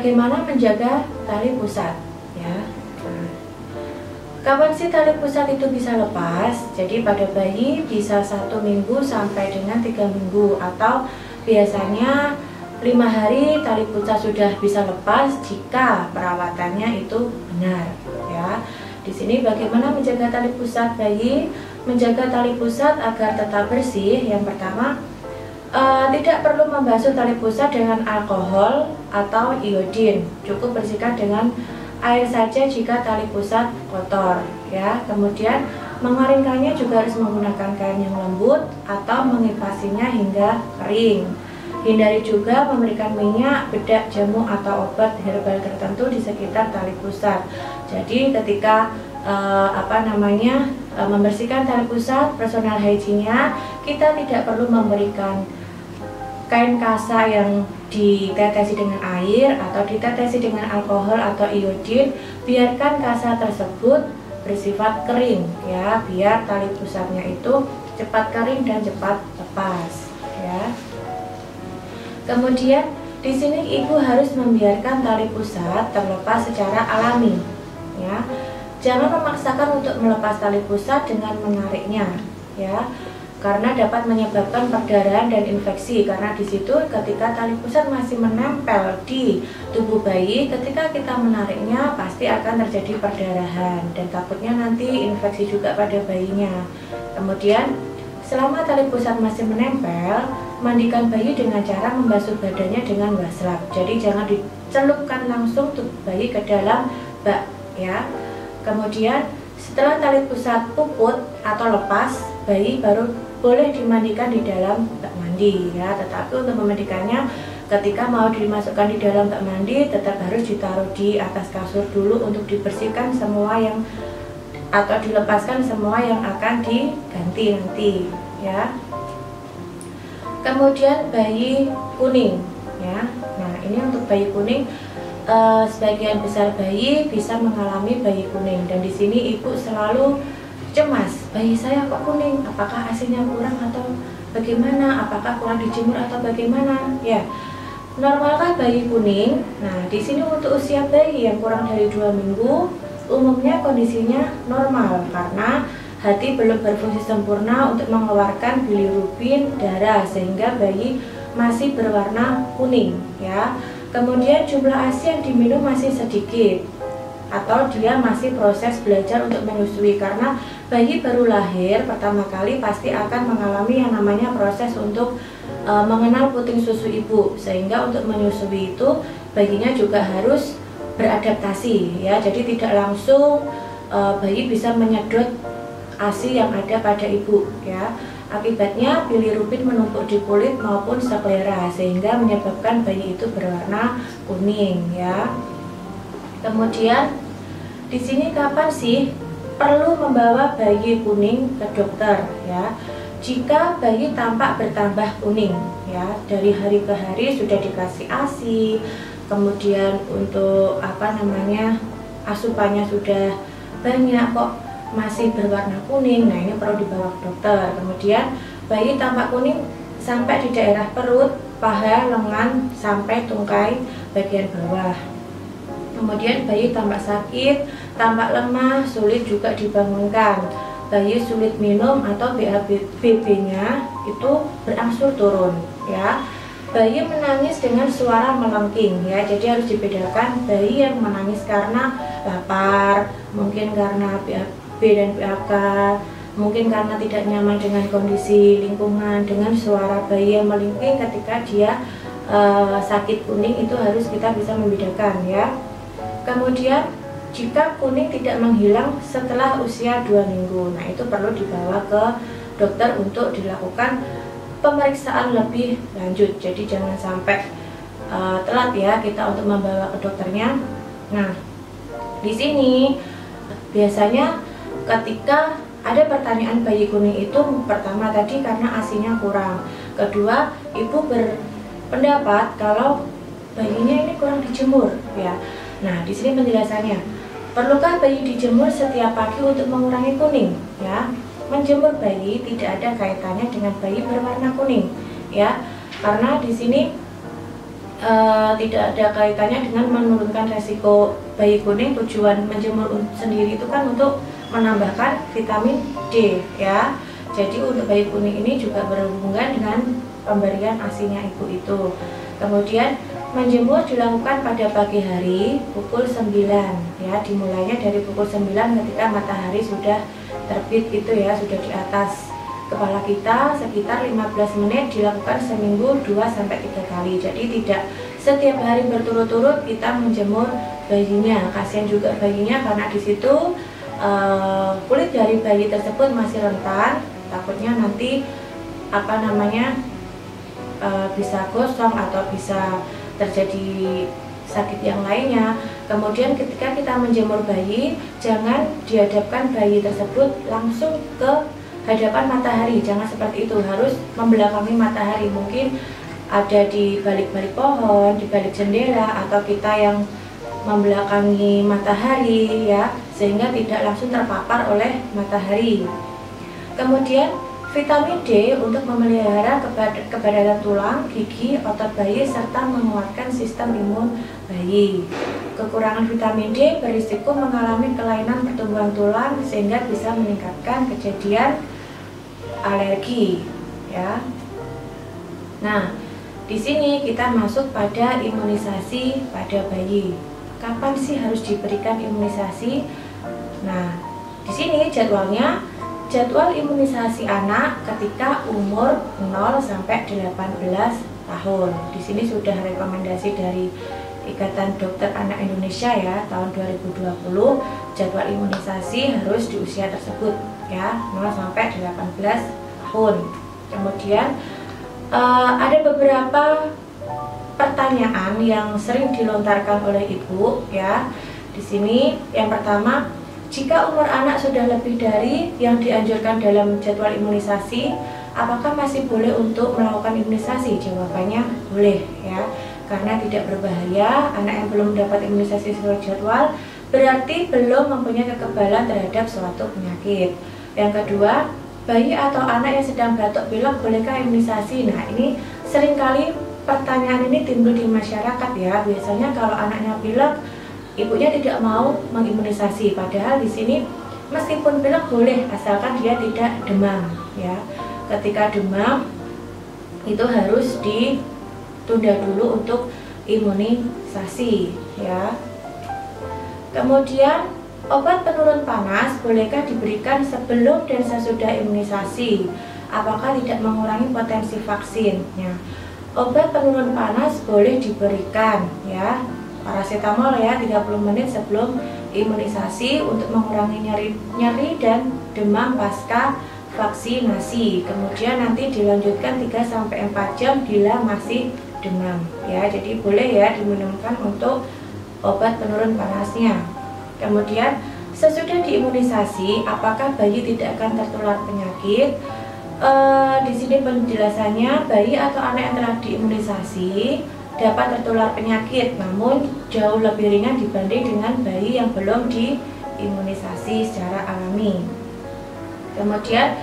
bagaimana menjaga tali pusat ya. Nah, kapan sih tali pusat itu bisa lepas? Jadi pada bayi bisa 1 minggu sampai dengan 3 minggu, atau biasanya 5 hari tali pusat sudah bisa lepas jika perawatannya itu benar ya. Di sini bagaimana menjaga tali pusat bayi? Menjaga tali pusat agar tetap bersih, yang pertama tidak perlu membasuh tali pusat dengan alkohol atau iodin. Cukup bersihkan dengan air saja jika tali pusat kotor ya. Kemudian mengeringkannya juga harus menggunakan kain yang lembut atau mengipasinya hingga kering. Hindari juga memberikan minyak, bedak, jamu atau obat herbal tertentu di sekitar tali pusat. Jadi ketika membersihkan tali pusat, personal hygiene-nya kita tidak perlu memberikan kain kasa yang ditetesi dengan air atau ditetesi dengan alkohol atau iodin. Biarkan kasa tersebut bersifat kering ya, biar tali pusatnya itu cepat kering dan cepat lepas ya. Kemudian di sini ibu harus membiarkan tali pusat terlepas secara alami ya. Jangan memaksakan untuk melepas tali pusat dengan menariknya ya, karena dapat menyebabkan perdarahan dan infeksi. Karena di situ ketika tali pusat masih menempel di tubuh bayi, ketika kita menariknya pasti akan terjadi perdarahan dan takutnya nanti infeksi juga pada bayinya. Kemudian selama tali pusat masih menempel, mandikan bayi dengan cara membasuh badannya dengan waslap. Jadi jangan dicelupkan langsung tubuh bayi ke dalam bak ya. Kemudian setelah tali pusat puput atau lepas, bayi baru boleh dimandikan di dalam bak mandi ya. Tetapi untuk memandikannya, ketika mau dimasukkan di dalam bak mandi tetap harus ditaruh di atas kasur dulu untuk dibersihkan semua yang, atau dilepaskan semua yang akan diganti nanti ya. Kemudian bayi kuning ya. Nah, ini untuk bayi kuning, sebagian besar bayi bisa mengalami bayi kuning, dan di sini ibu selalu cemas, bayi saya kok kuning, apakah asinya kurang atau bagaimana, apakah kurang dijemur atau bagaimana ya. Normalkah bayi kuning? Nah, di sini untuk usia bayi yang kurang dari 2 minggu umumnya kondisinya normal karena hati belum berfungsi sempurna untuk mengeluarkan bilirubin darah, sehingga bayi masih berwarna kuning ya. Kemudian jumlah ASI yang diminum masih sedikit, atau dia masih proses belajar untuk menyusui, karena bayi baru lahir pertama kali pasti akan mengalami yang namanya proses untuk mengenal puting susu ibu, sehingga untuk menyusui itu bayinya juga harus beradaptasi ya. Jadi tidak langsung bayi bisa menyedot ASI yang ada pada ibu ya. Akibatnya bilirubin menumpuk di kulit maupun sklera, sehingga menyebabkan bayi itu berwarna kuning ya. Kemudian di sini kapan sih perlu membawa bayi kuning ke dokter ya? Jika bayi tampak bertambah kuning ya, dari hari ke hari sudah dikasih ASI, kemudian untuk asupannya sudah banyak kok masih berwarna kuning, nah ini perlu dibawa ke dokter. Kemudian bayi tampak kuning sampai di daerah perut, paha, lengan, sampai tungkai bagian bawah. Kemudian bayi tampak sakit, tampak lemah, sulit juga dibangunkan. Bayi sulit minum atau BABB-nya itu berangsur turun ya. Bayi menangis dengan suara melengking ya, jadi harus dibedakan bayi yang menangis karena lapar, mungkin karena BAB dan PAK, mungkin karena tidak nyaman dengan kondisi lingkungan, dengan suara bayi yang melengking ketika dia sakit kuning, itu harus kita bisa membedakan ya. Kemudian jika kuning tidak menghilang setelah usia 2 minggu, nah itu perlu dibawa ke dokter untuk dilakukan pemeriksaan lebih lanjut. Jadi jangan sampai telat ya kita untuk membawa ke dokternya. Nah, di sini biasanya ketika ada pertanyaan bayi kuning itu, pertama tadi karena ASINya kurang, kedua ibu berpendapat kalau bayinya ini kurang dijemur ya. Nah, di sini penjelasannya, perlukah bayi dijemur setiap pagi untuk mengurangi kuning ya? Menjemur bayi tidak ada kaitannya dengan bayi berwarna kuning ya, karena di sini tidak ada kaitannya dengan menurunkan resiko bayi kuning. Tujuan menjemur sendiri itu kan untuk menambahkan vitamin D ya. Jadi untuk bayi kuning ini juga berhubungan dengan pemberian ASI-nya ibu itu. Kemudian menjemur dilakukan pada pagi hari pukul 9 ya. Dimulainya dari pukul 9 ketika matahari sudah terbit itu ya, sudah di atas kepala kita, sekitar 15 menit, dilakukan seminggu 2-3 kali. Jadi tidak setiap hari berturut-turut kita menjemur bayinya. Kasihan juga bayinya karena di situ kulit dari bayi tersebut masih rentan, takutnya nanti bisa gosong atau bisa terjadi sakit yang lainnya. Kemudian ketika kita menjemur bayi, jangan dihadapkan bayi tersebut langsung ke hadapan matahari, jangan seperti itu, harus membelakangi matahari. Mungkin ada di balik-balik pohon, di balik jendela, atau kita yang membelakangi matahari ya, sehingga tidak langsung terpapar oleh matahari. Kemudian vitamin D untuk memelihara kepadatan tulang, gigi, otot bayi, serta menguatkan sistem imun bayi. Kekurangan vitamin D berisiko mengalami kelainan pertumbuhan tulang sehingga bisa meningkatkan kejadian alergi ya. Nah, di sini kita masuk pada imunisasi pada bayi. Kapan sih harus diberikan imunisasi? Nah, di sini jadwalnya, jadwal imunisasi anak ketika umur 0 sampai 18 tahun. Di sini sudah rekomendasi dari Ikatan Dokter Anak Indonesia ya, tahun 2020, jadwal imunisasi harus di usia tersebut ya, 0 sampai 18 tahun. Kemudian ada beberapa pertanyaan yang sering dilontarkan oleh ibu ya. Di sini yang pertama, jika umur anak sudah lebih dari yang dianjurkan dalam jadwal imunisasi, apakah masih boleh untuk melakukan imunisasi? Jawabannya boleh ya, karena tidak berbahaya. Anak yang belum mendapat imunisasi sesuai jadwal berarti belum mempunyai kekebalan terhadap suatu penyakit. Yang kedua, bayi atau anak yang sedang batuk pilek bolehkah imunisasi? Nah, ini seringkali pertanyaan ini timbul di masyarakat ya. Biasanya kalau anaknya pilek, ibunya tidak mau mengimunisasi. Padahal di sini meskipun pilek boleh asalkan dia tidak demam ya. Ketika demam itu harus ditunda dulu untuk imunisasi ya. Kemudian obat penurun panas bolehkah diberikan sebelum dan sesudah imunisasi? Apakah tidak mengurangi potensi vaksin? Ya, obat penurun panas boleh diberikan ya, paracetamol ya, 30 menit sebelum imunisasi untuk mengurangi nyeri dan demam pasca vaksinasi. Kemudian nanti dilanjutkan 3-4 jam bila masih demam ya. Jadi boleh ya diminumkan untuk obat penurun panasnya. Kemudian sesudah diimunisasi, apakah bayi tidak akan tertular penyakit? Di sini penjelasannya, bayi atau anak yang telah diimunisasi dapat tertular penyakit, namun jauh lebih ringan dibanding dengan bayi yang belum diimunisasi secara alami. Kemudian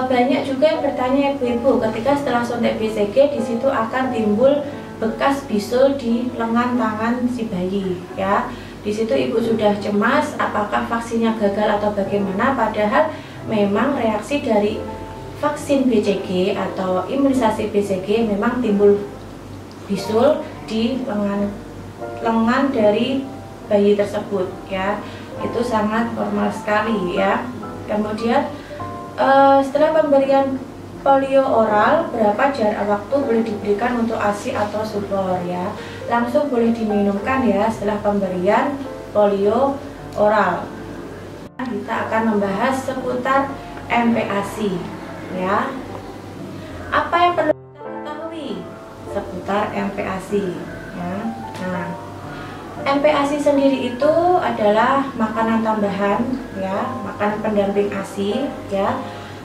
banyak juga yang bertanya ibu-ibu, ketika setelah suntik BCG di situ akan timbul bekas bisul di lengan tangan si bayi ya. Di situ ibu sudah cemas apakah vaksinnya gagal atau bagaimana, padahal memang reaksi dari vaksin BCG atau imunisasi BCG memang timbul bisul di lengan dari bayi tersebut ya. Itu sangat normal sekali ya. Kemudian setelah pemberian polio oral, berapa jarak waktu boleh diberikan untuk ASI atau subor ya. Langsung boleh diminumkan ya setelah pemberian polio oral. Kita akan membahas seputar MPASI ya. Apa yang perlu kita ketahui seputar MPASI ya? Nah, MPASI sendiri itu adalah makanan tambahan ya, makanan pendamping ASI ya.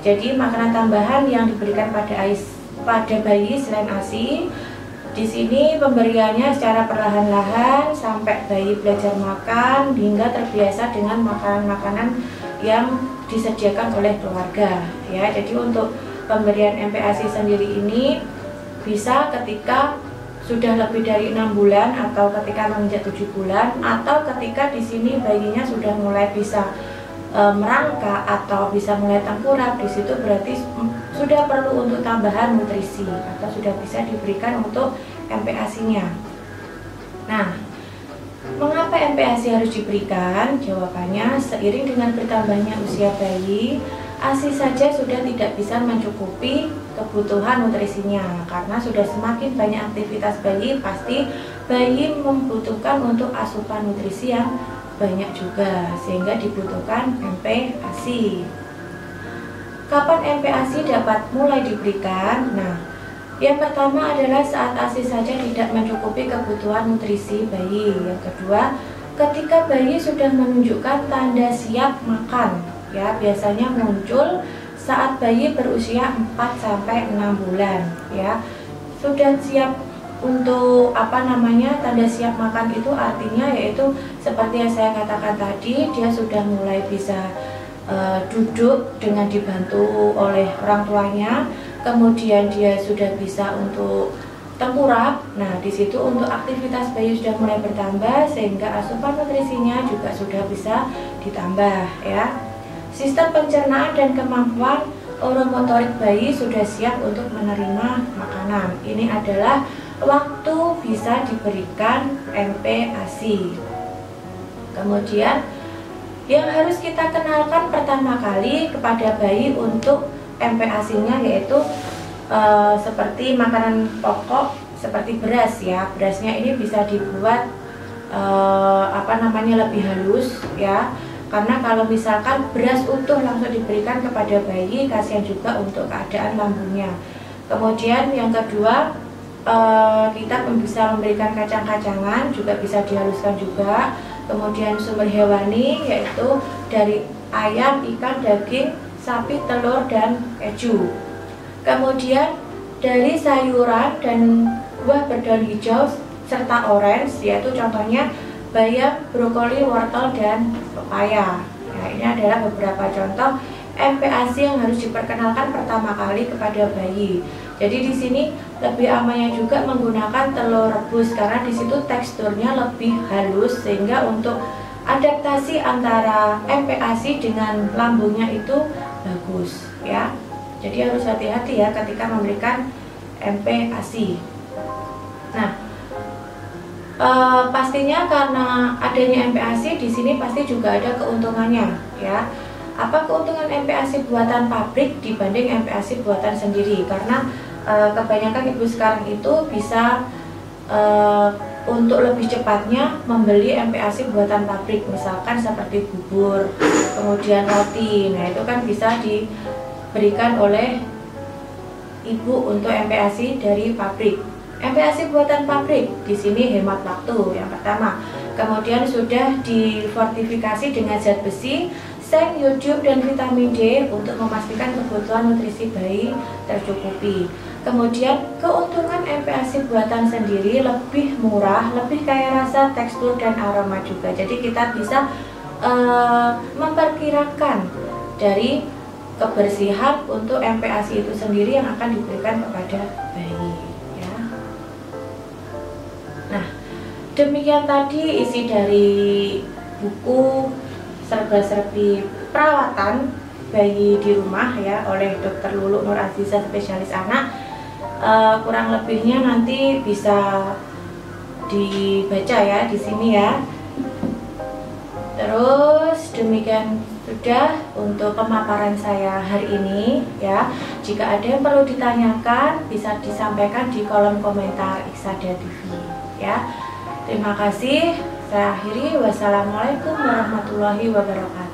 Jadi makanan tambahan yang diberikan pada bayi selain ASI. Di sini pemberiannya secara perlahan-lahan sampai bayi belajar makan hingga terbiasa dengan makanan-makanan yang disediakan oleh keluarga ya. Jadi untuk pemberian MPASI sendiri ini bisa ketika sudah lebih dari 6 bulan atau ketika menginjak 7 bulan atau ketika di sini bayinya sudah mulai bisa merangkak atau bisa mulai tengkurap, di situ berarti sudah perlu untuk tambahan nutrisi atau sudah bisa diberikan untuk MPASI-nya. Nah, mengapa MPASI harus diberikan? Jawabannya, seiring dengan bertambahnya usia bayi, ASI saja sudah tidak bisa mencukupi kebutuhan nutrisinya. Karena sudah semakin banyak aktivitas bayi, pasti bayi membutuhkan untuk asupan nutrisi yang banyak juga, sehingga dibutuhkan MPASI. Kapan MPASI dapat mulai diberikan? Nah, yang pertama adalah saat ASI saja tidak mencukupi kebutuhan nutrisi bayi. Yang kedua, ketika bayi sudah menunjukkan tanda siap makan, ya biasanya muncul saat bayi berusia 4-6 bulan, ya. Sudah siap untuk tanda siap makan itu artinya yaitu seperti yang saya katakan tadi, dia sudah mulai bisa duduk dengan dibantu oleh orang tuanya, kemudian dia sudah bisa untuk tengkurap. Nah, di situ untuk aktivitas bayi sudah mulai bertambah sehingga asupan nutrisinya juga sudah bisa ditambah, ya. Sistem pencernaan dan kemampuan oromotorik bayi sudah siap untuk menerima makanan. Ini adalah waktu bisa diberikan MPASI. Kemudian yang harus kita kenalkan pertama kali kepada bayi untuk MPASI-nya yaitu seperti makanan pokok seperti beras, ya. Berasnya ini bisa dibuat lebih halus, ya. Karena kalau misalkan beras utuh langsung diberikan kepada bayi, kasihan juga untuk keadaan lambungnya. Kemudian yang kedua, kita bisa memberikan kacang-kacangan, juga bisa dihaluskan juga. Kemudian sumber hewani yaitu dari ayam, ikan, daging, sapi, telur, dan keju. Kemudian dari sayuran dan buah berdaun hijau serta orange, yaitu contohnya bayam, brokoli, wortel, dan pepaya. Nah, ini adalah beberapa contoh MPASI yang harus diperkenalkan pertama kali kepada bayi. Jadi di sini lebih amannya juga menggunakan telur rebus karena di situ teksturnya lebih halus sehingga untuk adaptasi antara MPASI dengan lambungnya itu bagus, ya. Jadi harus hati-hati ya ketika memberikan MPASI. Nah, pastinya karena adanya MPASI di sini pasti juga ada keuntungannya, ya. Apa keuntungan MPASI buatan pabrik dibanding MPASI buatan sendiri? Karena kebanyakan ibu sekarang itu bisa untuk lebih cepatnya membeli MPASI buatan pabrik, misalkan seperti bubur, kemudian roti. Nah, itu kan bisa diberikan oleh ibu untuk MPASI dari pabrik. MPASI buatan pabrik di sini hemat waktu yang pertama. Kemudian sudah difortifikasi dengan zat besi, seng, yodium, dan vitamin D untuk memastikan kebutuhan nutrisi bayi tercukupi. Kemudian keuntungan MPASI buatan sendiri lebih murah, lebih kaya rasa, tekstur, dan aroma juga. Jadi kita bisa memperkirakan dari kebersihan untuk MPASI itu sendiri yang akan diberikan kepada bayi, ya. Nah, demikian tadi isi dari buku serba-serbi perawatan bayi di rumah, ya, oleh Dr. Lulu Nur Aziza, spesialis anak. Kurang lebihnya nanti bisa dibaca ya di sini, ya. Terus demikian sudah untuk pemaparan saya hari ini, ya. Jika ada yang perlu ditanyakan bisa disampaikan di kolom komentar Iksada TV, ya. Terima kasih. Saya akhiri. Wassalamualaikum warahmatullahi wabarakatuh.